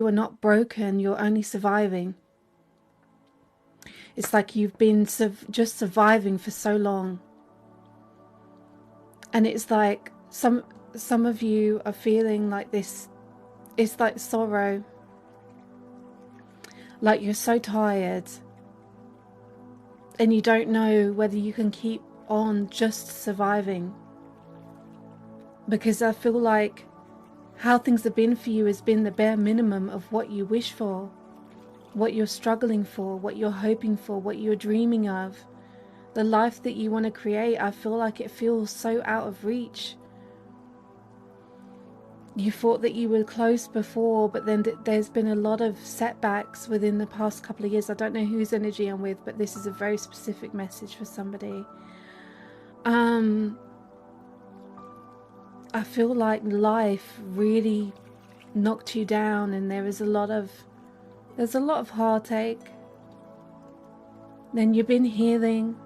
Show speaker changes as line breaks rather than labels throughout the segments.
are not broken, you're only surviving. It's like you've been just surviving for so long. And it's like some of you are feeling like this. It's like sorrow. Like you're so tired. And you don't know whether you can keep on just surviving. Because I feel like how things have been for you has been the bare minimum of what you wish for, what you're struggling for, what you're hoping for, what you're dreaming of. The life that you want to create, I feel like it feels so out of reach. You thought that you were close before, but then there's been a lot of setbacks within the past couple of years. I don't know whose energy I'm with, but this is a very specific message for somebody. I feel like life really knocked you down, and there's a lot of heartache. Then you've been healing,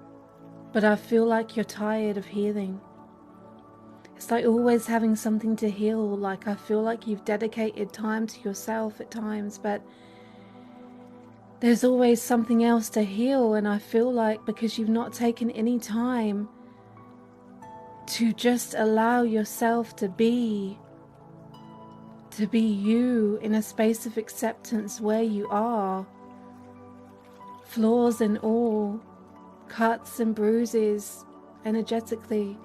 but I feel like you're tired of healing. It's like always having something to heal. Like I feel like you've dedicated time to yourself at times, but there's always something else to heal. And I feel like because you've not taken any time to just allow yourself to be you in a space of acceptance where you are, flaws and all, cuts and bruises energetically,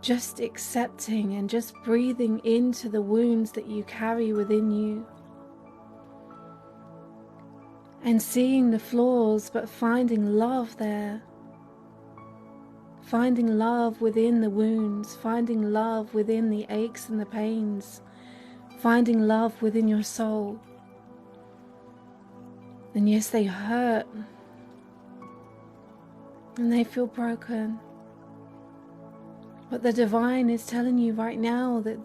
just accepting and just breathing into the wounds that you carry within you, and seeing the flaws but finding love there, finding love within the wounds, finding love within the aches and the pains, finding love within your soul. And yes, they hurt and they feel broken. But the divine is telling you right now that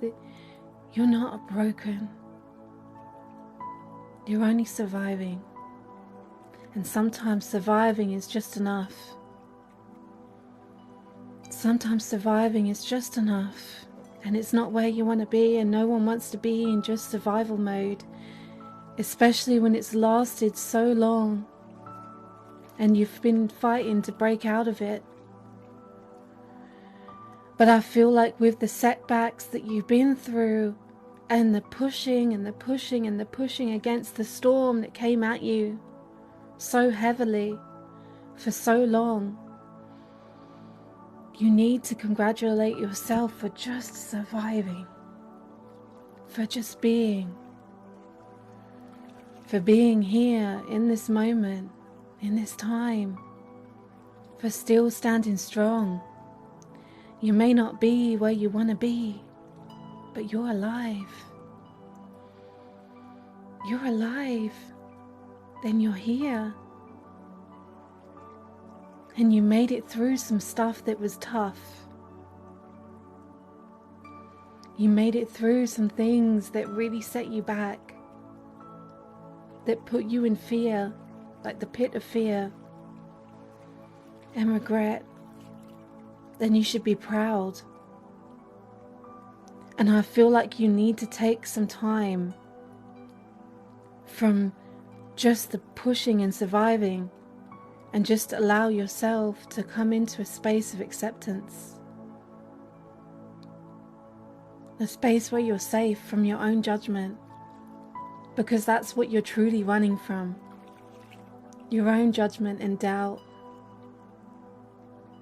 you're not broken. You're only surviving. And sometimes surviving is just enough. Sometimes surviving is just enough. And it's not where you want to be, and no one wants to be in just survival mode. Especially when it's lasted so long and you've been fighting to break out of it. But I feel like with the setbacks that you've been through, and the pushing and the pushing and the pushing against the storm that came at you so heavily for so long, you need to congratulate yourself for just surviving, for just being, for being here in this moment, in this time, for still standing strong. You may not be where you want to be, but you're alive. You're alive. Then you're here. And you made it through some stuff that was tough. You made it through some things that really set you back, that put you in fear, like the pit of fear and regret. Then you should be proud. And I feel like you need to take some time from just the pushing and surviving, and just allow yourself to come into a space of acceptance. A space where you're safe from your own judgment, because that's what you're truly running from. Your own judgment and doubt.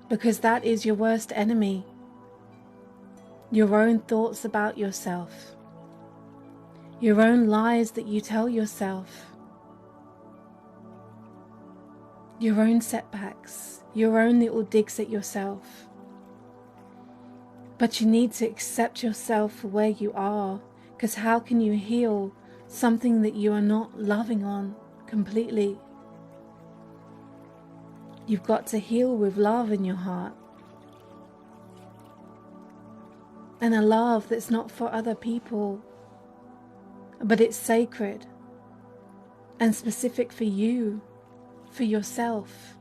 Because that is your worst enemy. Your own thoughts about yourself. Your own lies that you tell yourself. Your own setbacks. Your own little digs at yourself. But you need to accept yourself for where you are. Because how can you heal something that you are not loving on completely? You've got to heal with love in your heart. And a love that's not for other people, but it's sacred and specific for you, for yourself.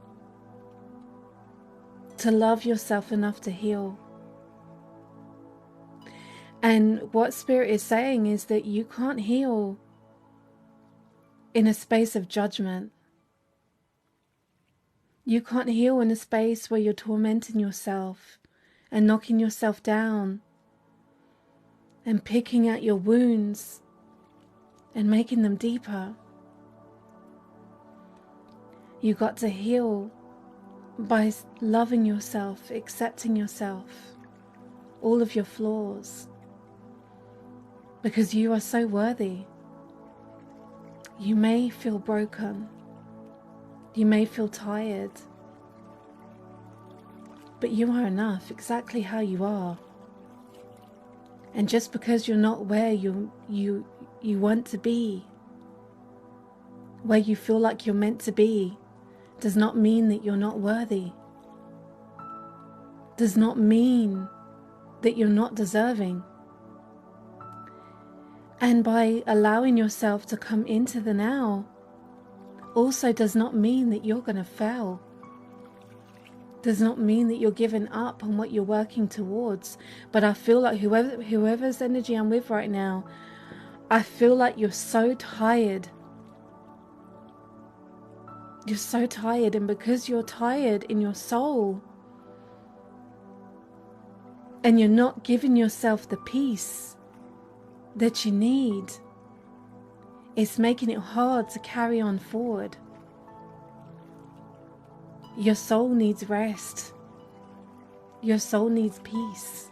To love yourself enough to heal. And what Spirit is saying is that you can't heal in a space of judgment. You can't heal in a space where you're tormenting yourself and knocking yourself down and picking at your wounds and making them deeper. You got to heal by loving yourself, accepting yourself, all of your flaws, because you are so worthy. You may feel broken, you may feel tired, but you are enough exactly how you are. And just because you're not where you want to be, where you feel like you're meant to be, does not mean that you're not worthy. Does not mean that you're not deserving. And by allowing yourself to come into the now also does not mean that you're going to fail. Does not mean that you're giving up on what you're working towards. But I feel like whoever's energy I'm with right now, I feel like you're so tired. You're so tired, and because you're tired in your soul and you're not giving yourself the peace that you need, it's making it hard to carry on forward. Your soul needs rest. Your soul needs peace.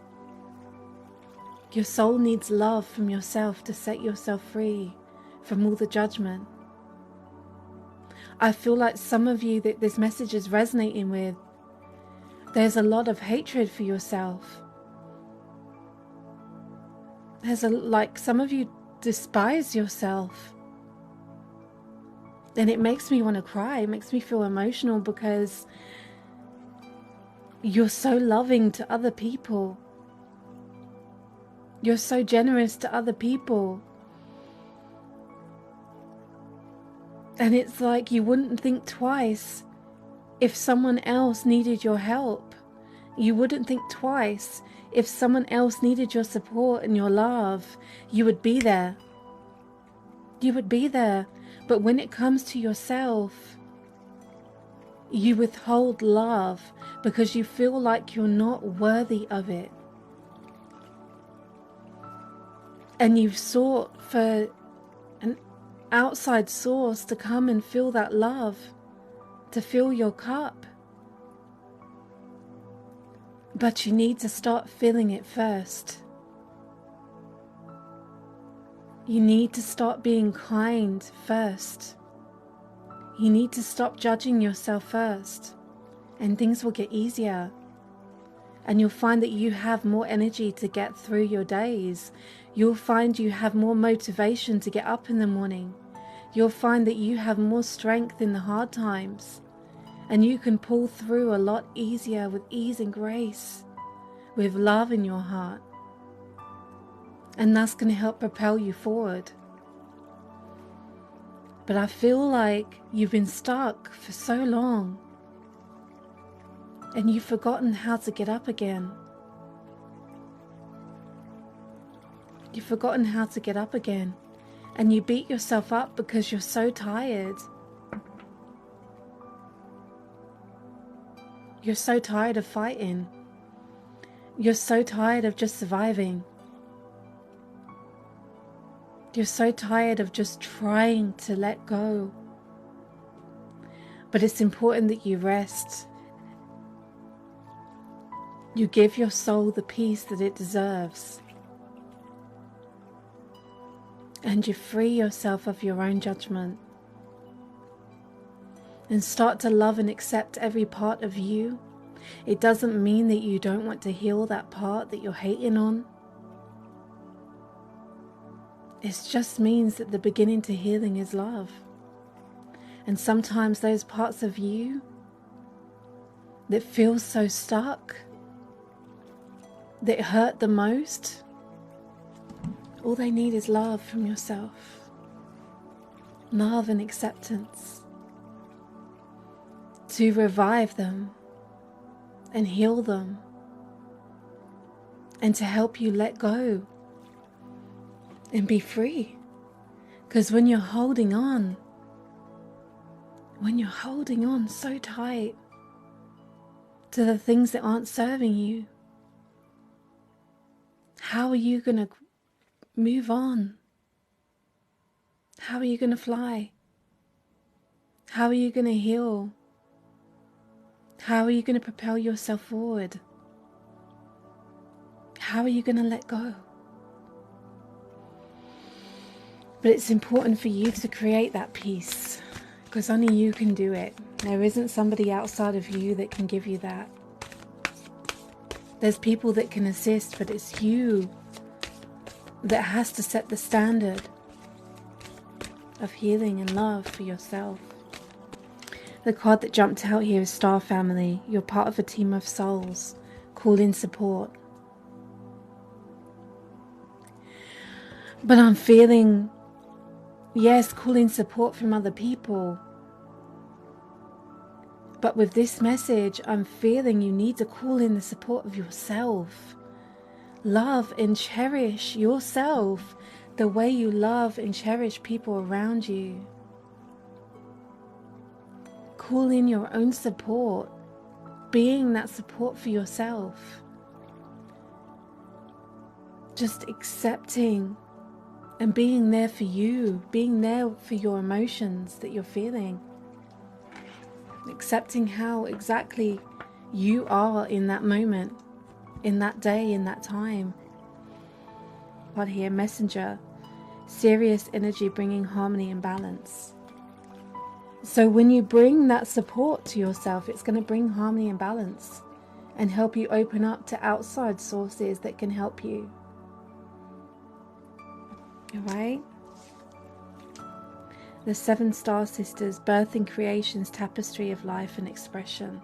Your soul needs love from yourself to set yourself free from all the judgment. I feel like some of you that this message is resonating with, there's a lot of hatred for yourself. Like some of you despise yourself. And it makes me want to cry. It makes me feel emotional because you're so loving to other people. You're so generous to other people. And it's like you wouldn't think twice if someone else needed your help. You wouldn't think twice if someone else needed your support and your love. You would be there. You would be there. But when it comes to yourself, you withhold love because you feel like you're not worthy of it. And you've sought for an outside source to come and fill that love, to fill your cup. But you need to start filling it first. You need to start being kind first. You need to stop judging yourself first, and things will get easier. And you'll find that you have more energy to get through your days. You'll find you have more motivation to get up in the morning. You'll find that you have more strength in the hard times. And you can pull through a lot easier with ease and grace, with love in your heart. And that's going to help propel you forward. But I feel like you've been stuck for so long. And you've forgotten how to get up again. You've forgotten how to get up again. And you beat yourself up because you're so tired. You're so tired of fighting. You're so tired of just surviving. You're so tired of just trying to let go. But it's important that you rest. You give your soul the peace that it deserves. And you free yourself of your own judgment. And start to love and accept every part of you. It doesn't mean that you don't want to heal that part that you're hating on. It just means that the beginning to healing is love. And sometimes those parts of you that feel so stuck, that hurt the most, all they need is love from yourself. Love and acceptance. To revive them and heal them. And to help you let go and be free. Because when you're holding on, when you're holding on so tight to the things that aren't serving you? How are you going to move on? How are you going to fly? How are you going to heal? How are you going to propel yourself forward? How are you going to let go? But it's important for you to create that peace, because only you can do it. There isn't somebody outside of you that can give you that. There's people that can assist, but it's you that has to set the standard of healing and love for yourself. The card that jumped out here is Star Family. You're part of a team of souls. Call in support. But I'm feeling, yes, call in support from other people. But with this message, I'm feeling you need to call in the support of yourself. Love and cherish yourself the way you love and cherish people around you. Call in your own support, being that support for yourself. Just accepting and being there for you, being there for your emotions that you're feeling. Accepting how exactly you are in that moment, in that day, in that time. But here, Messenger, serious energy bringing harmony and balance. So when you bring that support to yourself, it's going to bring harmony and balance and help you open up to outside sources that can help you. All right? The 7 Star Sisters, birthing creation's tapestry of life and expression.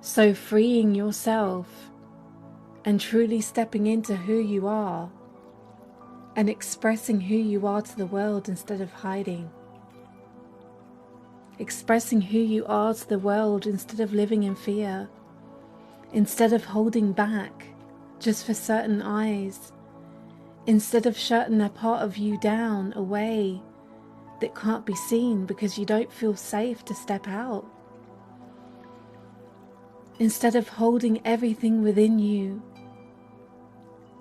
So freeing yourself and truly stepping into who you are and expressing who you are to the world instead of hiding. Expressing who you are to the world instead of living in fear. Instead of holding back just for certain eyes. Instead of shutting a part of you down, away, that can't be seen because you don't feel safe to step out. Instead of holding everything within you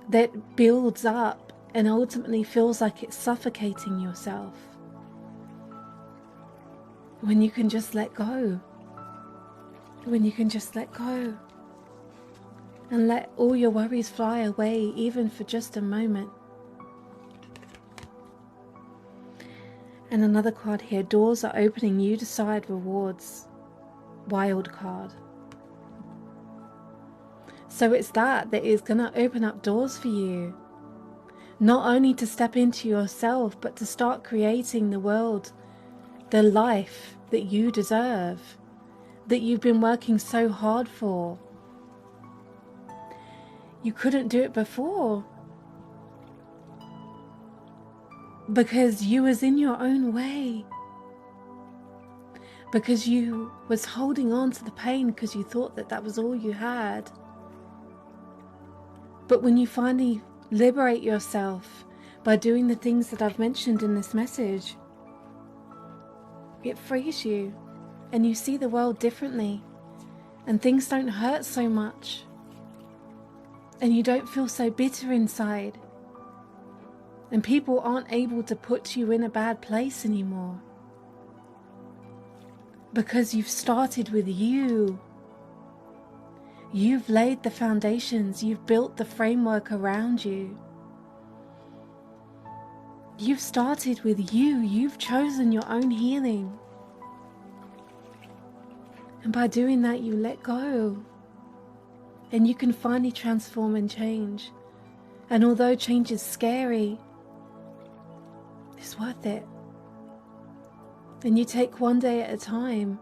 that builds up and ultimately feels like it's suffocating yourself. When you can just let go. When you can just let go. And let all your worries fly away, even for just a moment. And another card here, doors are opening, you decide rewards. Wild card. So it's that is going to open up doors for you. Not only to step into yourself, but to start creating the world, the life that you deserve, that you've been working so hard for. You couldn't do it before. Because you was in your own way. Because you was holding on to the pain because you thought that that was all you had. But when you finally liberate yourself by doing the things that I've mentioned in this message, it frees you and you see the world differently and things don't hurt so much and you don't feel so bitter inside. And people aren't able to put you in a bad place anymore. Because you've started with you. You've laid the foundations. You've built the framework around you. You've started with you. You've chosen your own healing. And by doing that, you let go. And you can finally transform and change. And although change is scary, it's worth it. And you take one day at a time.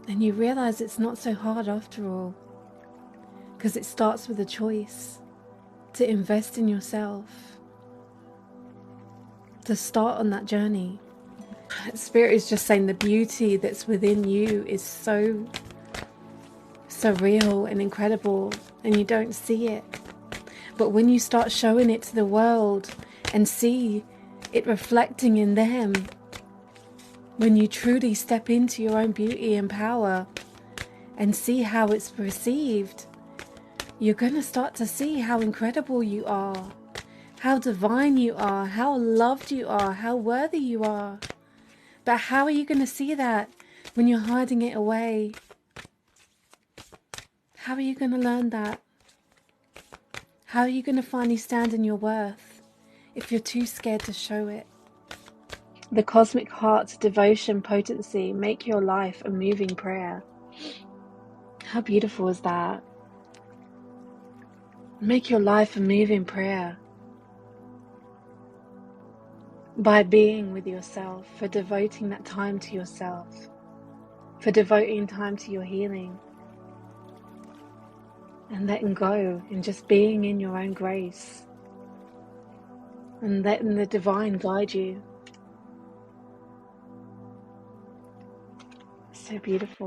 And you realize it's not so hard after all. Because it starts with a choice to invest in yourself. To start on that journey. Spirit is just saying the beauty that's within you is so real and incredible. And you don't see it. But when you start showing it to the world and see it reflecting in them, When you truly step into your own beauty and power and see how it's perceived, you're going to start to see how incredible you are, how divine you are, how loved you are, how worthy you are. But how are you going to see that when you're hiding it away? How are you going to learn that? How are you going to finally stand in your worth if you're too scared to show it? The cosmic heart's devotion potency make your life a moving prayer. How beautiful is that? Make your life a moving prayer by being with yourself, for devoting that time to yourself, for devoting time to your healing, and letting go and just being in your own grace and letting the divine guide you. So beautiful.